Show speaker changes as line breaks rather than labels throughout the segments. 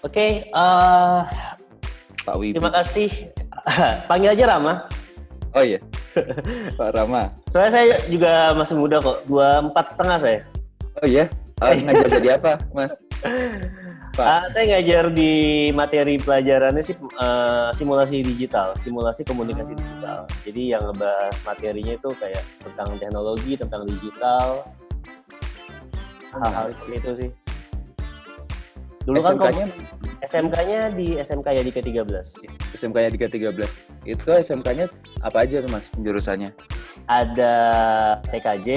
Oke,
Pak Wibi.
terima kasih. Panggil aja Rama.
Oh iya, Pak Rama.
Soalnya saya juga masih muda kok, 24,5 saya.
Oh iya, ngajar jadi apa, Mas? Pak.
Saya ngajar di materi pelajarannya sih simulasi digital, simulasi komunikasi digital. Jadi yang ngebahas materinya itu kayak tentang teknologi, tentang digital, hal-hal seperti itu sih. Dulu kan SMK-nya di SMK ya di ke-13.
SMK-nya di ke-13. Itu SMK-nya apa aja tuh, Mas, penjurusannya?
Ada TKJ,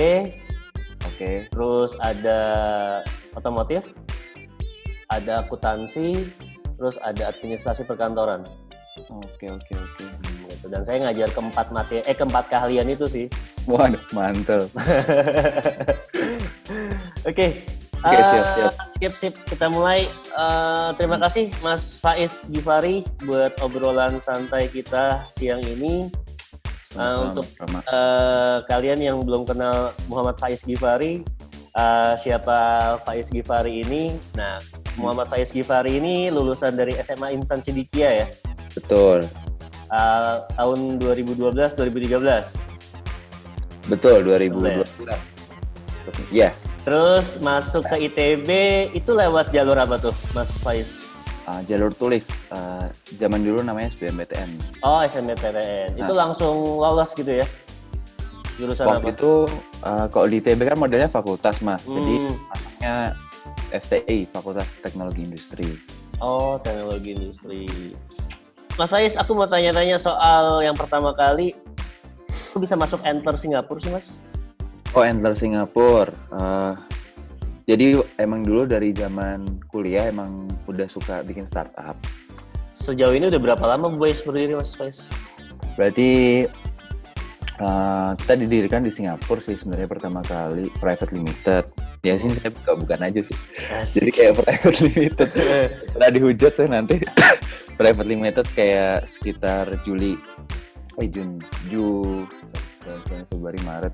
Oke.
terus ada otomotif, ada akuntansi, terus ada administrasi perkantoran.
Oke.
Gitu. Dan saya ngajar keempat keahlian itu sih.
Waduh, mantul.
Oke. Siap. Kita mulai. Terima kasih Mas Faiz Gifari buat obrolan santai kita siang ini. Untuk kalian yang belum kenal Muhammad Faiz Gifari, siapa Faiz Gifari ini? Nah, Muhammad Faiz Gifari ini lulusan dari SMA Insan Cendekia ya.
Betul.
Tahun 2012-2013.
Betul, 2012. Iya.
Terus masuk ke ITB itu lewat jalur apa tuh, Mas Faiz?
Jalur tulis. Zaman dulu namanya SBMPTN.
Oh, SNMPTN. Itu langsung lolos gitu ya? Jurusan
waktu
apa?
Itu kalau di ITB kan modelnya fakultas, Mas. Jadi masuknya FTI, Fakultas Teknologi Industri.
Oh, teknologi industri. Mas Faiz, aku mau tanya-tanya soal yang pertama kali aku bisa masuk Enter Singapura sih, Mas?
Oh, Enter Singapura. Jadi emang dulu dari zaman kuliah emang udah suka bikin startup.
Sejauh ini udah berapa lama Bubayas berdiri, Mas Faiz?
Berarti kita didirikan di Singapura sih sebenarnya pertama kali private limited. Ya sih saya bukan aja sih. Jadi kayak private limited. Setelah dihujat saya nanti private limited kayak sekitar Juni, Februari, Maret.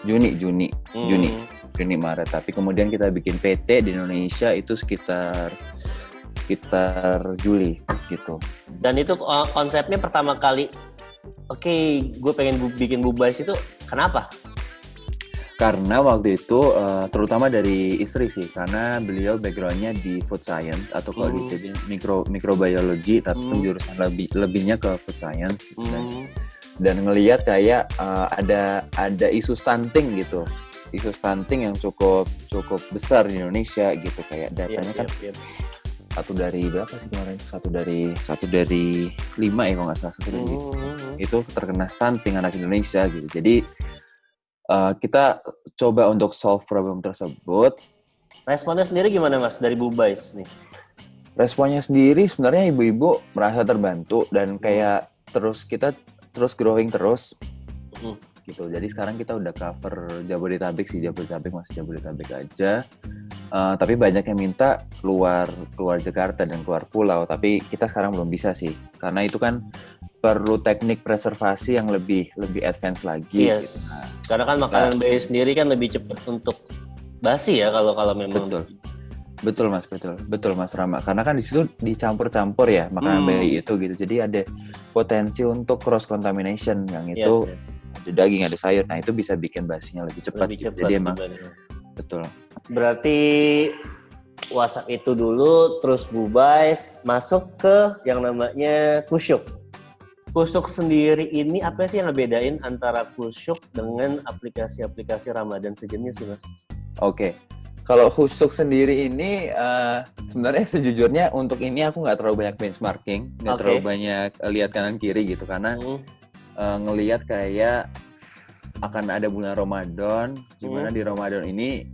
Juni Maret, tapi kemudian kita bikin PT di Indonesia itu sekitar Juli gitu.
Dan itu konsepnya pertama kali, oke, gue pengen bikin Bubayas itu kenapa?
Karena waktu itu terutama dari istri sih, karena beliau backgroundnya di food science atau kalau di mikrobiologi, tapi penjurusan lebihnya ke food science gitu kan. Dan ngelihat kayak ada isu stunting gitu, isu stunting yang cukup besar di Indonesia gitu, kayak datanya satu dari berapa sih kemarin, satu dari 5 ya kalau nggak salah, itu terkena stunting anak Indonesia gitu. Jadi kita coba untuk solve problem tersebut.
Responnya sendiri gimana, Mas, dari Bubayas nih?
Responnya sendiri sebenarnya ibu-ibu merasa terbantu dan kayak kita terus growing terus gitu. Jadi sekarang kita udah cover Jabodetabek masih Jabodetabek aja. Tapi banyak yang minta keluar Jakarta dan keluar pulau, tapi kita sekarang belum bisa sih. Karena itu kan perlu teknik preservasi yang lebih advance lagi.
Yes. Gitu. Karena kan makanan bayi sendiri kan lebih cepat untuk basi ya kalau memang.
Betul Mas Rama. Karena kan di situ dicampur-campur ya makanan bayi itu gitu. Jadi ada potensi untuk cross contamination yang itu ada daging, ada sayur. Nah, itu bisa bikin basinya lebih cepat. Jadi emang betul.
Berarti WhatsApp itu dulu, terus Bubayas masuk ke yang namanya Kusyuk. Kusyuk sendiri ini apa sih yang ngebedain antara Kusyuk dengan aplikasi-aplikasi Ramadan sejenis sih, Mas?
Oke. Kalau Kusyuk sendiri ini sebenarnya sejujurnya untuk ini aku nggak terlalu banyak benchmarking, nggak terlalu banyak lihat kanan kiri gitu, karena ngelihat kayak akan ada bulan Ramadan, dimana di Ramadan ini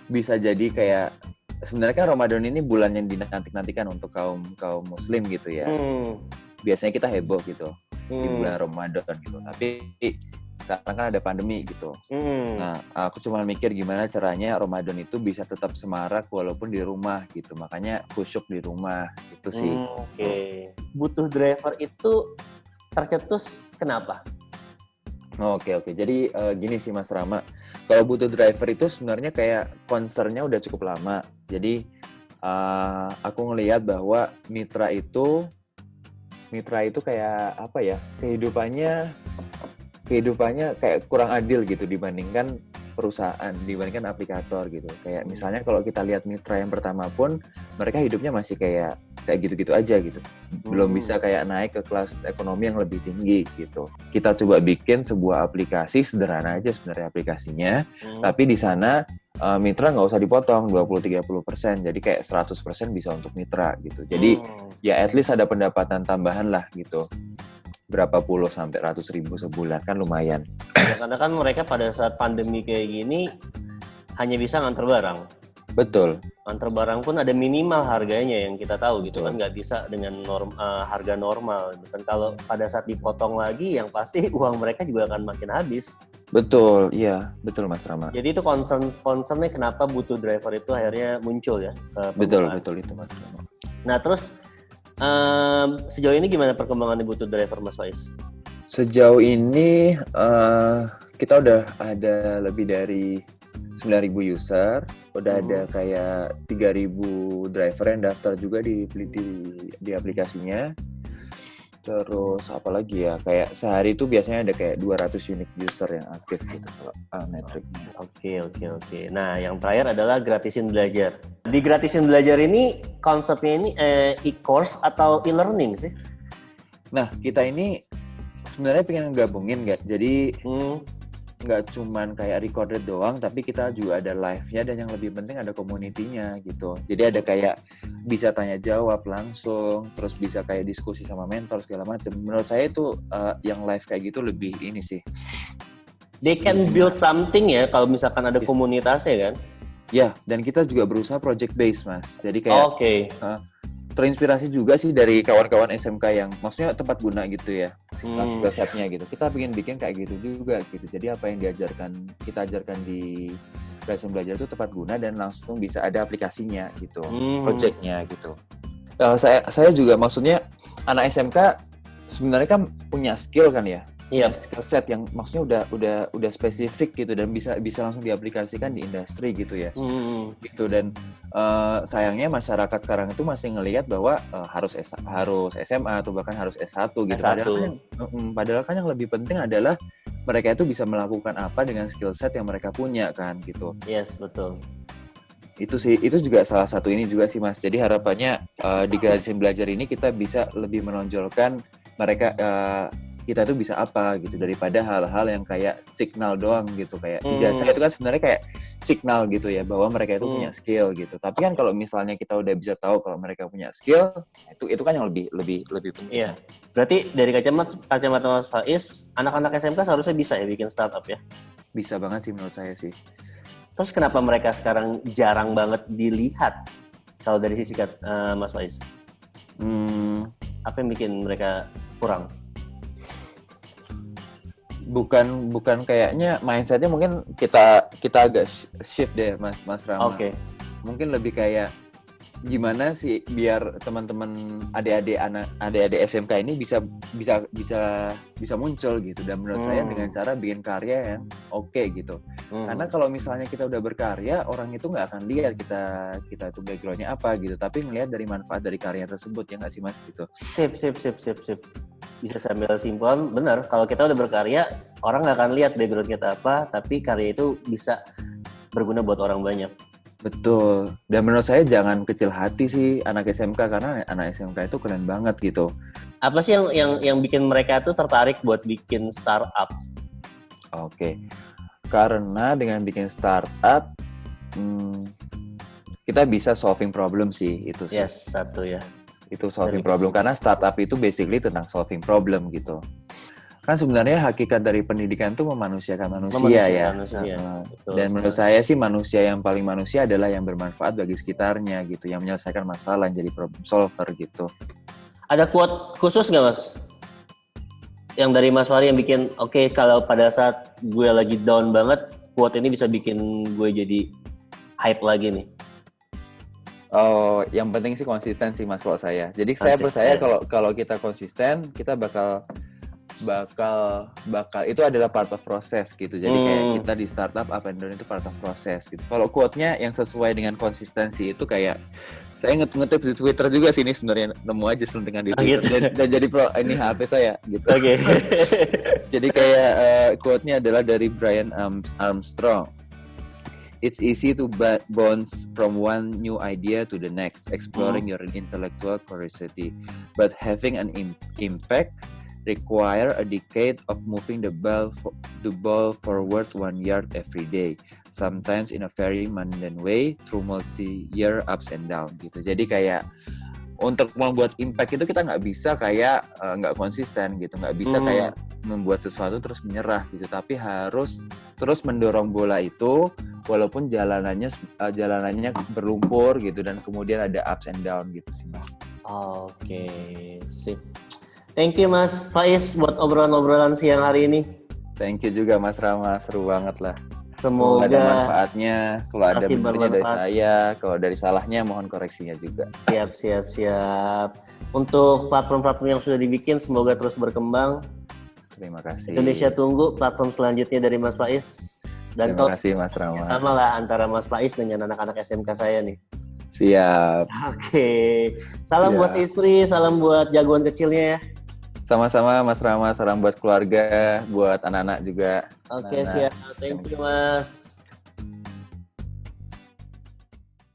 bisa jadi kayak sebenarnya kan Ramadan ini bulan yang dinanti-nantikan untuk kaum Muslim gitu ya. Biasanya kita heboh gitu di bulan Ramadan gitu, tapi sekarang kan ada pandemi gitu. Nah, aku cuma mikir gimana caranya Ramadan itu bisa tetap semarak walaupun di rumah gitu. Makanya Kusyuk di rumah itu sih.
Oke. Butuh driver itu tercetus kenapa?
Oke. Jadi gini sih Mas Rama. Kalau butuh driver itu sebenarnya kayak concernnya udah cukup lama. Jadi aku ngelihat bahwa mitra itu kayak apa ya, kehidupannya kayak kurang adil gitu dibandingkan perusahaan, dibandingkan aplikator gitu. Kayak misalnya kalau kita lihat mitra yang pertama pun mereka hidupnya masih kayak gitu-gitu aja gitu. Belum bisa kayak naik ke kelas ekonomi yang lebih tinggi gitu. Kita coba bikin sebuah aplikasi, sederhana aja sebenarnya aplikasinya, tapi di sana mitra nggak usah dipotong 20-30%, jadi kayak 100% bisa untuk mitra gitu. Jadi ya at least ada pendapatan tambahan lah gitu. Berapa puluh sampai ratus ribu sebulan kan lumayan.
Ya, karena kan mereka pada saat pandemi kayak gini hanya bisa nganter barang.
Betul.
Nganter barang pun ada minimal harganya yang kita tahu gitu kan, nggak bisa dengan harga normal. Dan kalau pada saat dipotong lagi, yang pasti uang mereka juga akan makin habis.
Betul, iya, betul Mas Rama.
Jadi itu concernnya kenapa butuh driver itu akhirnya muncul ya.
Betul itu Mas Rama.
Nah terus sejauh ini gimana perkembangan butuh driver Mas Faiz?
Sejauh ini kita udah ada lebih dari 9.000 user, udah ada kayak 3.000 driver yang daftar juga di aplikasinya. Terus apa lagi ya, kayak sehari itu biasanya ada kayak 200 unique user yang aktif gitu kalau metriknya.
Oke. Nah yang terakhir adalah gratisin belajar. Di gratisin belajar ini konsepnya ini e-course atau e-learning sih?
Nah kita ini sebenarnya pengen gabungin nggak, jadi nggak cuman kayak recorded doang, tapi kita juga ada live-nya dan yang lebih penting ada community-nya gitu. Jadi ada kayak bisa tanya jawab langsung, terus bisa kayak diskusi sama mentor segala macam. Menurut saya itu yang live kayak gitu lebih ini sih.
They can build something ya kalau misalkan ada komunitasnya kan?
Ya, dan kita juga berusaha project based Mas. Jadi kayak terinspirasi juga sih dari kawan-kawan SMK yang maksudnya tepat guna gitu ya, skill set-nya gitu. Kita bikin kayak gitu juga gitu. Jadi apa yang kita ajarkan di Gratisin Belajar itu tepat guna dan langsung bisa ada aplikasinya gitu, project-nya gitu. Saya juga maksudnya anak SMK sebenarnya kan punya skill kan ya. Iya, skill set yang maksudnya udah spesifik gitu dan bisa langsung diaplikasikan di industri gitu ya. Gitu, dan sayangnya masyarakat sekarang itu masih ngelihat bahwa harus SMA atau bahkan harus S1 gitu. Padahal kan yang lebih penting adalah mereka itu bisa melakukan apa dengan skill set yang mereka punya kan gitu.
Yes, betul.
Itu juga salah satu ini juga sih Mas. Jadi harapannya di Gratisin Belajar ini kita bisa lebih menonjolkan mereka kita tuh bisa apa gitu daripada hal-hal yang kayak signal doang gitu, kayak ijazah itu kan sebenarnya kayak signal gitu ya bahwa mereka itu punya skill gitu. Tapi kan kalau misalnya kita udah bisa tahu kalau mereka punya skill, itu kan yang lebih penting.
Iya. Berarti dari kacamata Mas Faiz, anak-anak SMK seharusnya bisa ya bikin startup ya?
Bisa banget sih menurut saya sih.
Terus kenapa mereka sekarang jarang banget dilihat kalau dari sisi Mas Faiz? Apa yang bikin mereka kurang?
Bukan kayaknya mindsetnya, mungkin kita agak shift deh Mas Rama.
Oke.
Mungkin lebih kayak gimana sih biar teman-teman adik-adik SMK ini bisa muncul gitu, dan menurut saya dengan cara bikin karya yang oke gitu. Karena kalau misalnya kita udah berkarya, orang itu nggak akan lihat kita itu backgroundnya apa gitu, tapi ngelihat dari manfaat dari karya tersebut, ya nggak sih Mas gitu.
Sip. Bisa sambil simpel, benar. Kalau kita udah berkarya, orang nggak akan lihat background kita apa, tapi karya itu bisa berguna buat orang banyak.
Betul. Dan menurut saya jangan kecil hati sih anak SMK, karena anak SMK itu keren banget gitu.
Apa sih yang bikin mereka tuh tertarik buat bikin startup?
Oke. Karena dengan bikin startup, kita bisa solving problem sih, itu sih.
Yes, satu ya.
Itu solving problem, karena startup itu basically tentang solving problem gitu. Kan sebenarnya hakikat dari pendidikan itu memanusiakan manusia ya. Betul, dan menurut saya sih manusia yang paling manusia adalah yang bermanfaat bagi sekitarnya gitu, yang menyelesaikan masalah, yang jadi problem solver gitu.
Ada quote khusus nggak Mas? Yang dari Mas Fahri yang bikin oke, kalau pada saat gue lagi down banget, quote ini bisa bikin gue jadi hype lagi nih.
Oh, yang penting sih konsisten sih Mas, kalau saya. Jadi saya percaya kalau kita konsisten, kita bakal itu adalah part of process gitu. Jadi kayak kita di startup up and down itu part of process gitu. Kalau quote-nya yang sesuai dengan konsistensi itu kayak Saya ngetip di Twitter juga sih ini sebenarnya, nemu aja selentingan di Twitter.
Gitu.
Dan jadi ini HP saya gitu.
Oke.
Jadi kayak quote-nya adalah dari Brian Armstrong. It's easy to bounce from one new idea to the next, exploring your intellectual curiosity. But having an impact require a decade of moving the ball forward 1 yard every day. Sometimes in a very mundane way, through multi-year ups and down gitu. Jadi kayak untuk membuat impact itu kita nggak bisa kayak nggak konsisten gitu, nggak bisa kayak membuat sesuatu terus menyerah gitu, tapi harus terus mendorong bola itu walaupun jalanannya berlumpur gitu dan kemudian ada ups and down gitu sih Mas.
Oke, sip. Thank you Mas Faiz buat obrolan-obrolan siang hari ini.
Thank you juga Mas Rama, seru banget lah.
Semoga
ada manfaatnya, kalau ada benernya dari saya, kalau dari salahnya mohon koreksinya juga.
Siap. Untuk platform-platform yang sudah dibikin, semoga terus berkembang.
Terima kasih.
Indonesia tunggu platform selanjutnya dari Mas Faiz. Dan
terima kasih Mas Rama.
Sama lah antara Mas Faiz dengan anak-anak SMK saya nih.
Siap.
Oke. Salam buat istri, salam buat jagoan kecilnya ya.
Sama-sama Mas Rama, salam buat keluarga, buat anak-anak juga.
Oke, siap. Thank you Mas.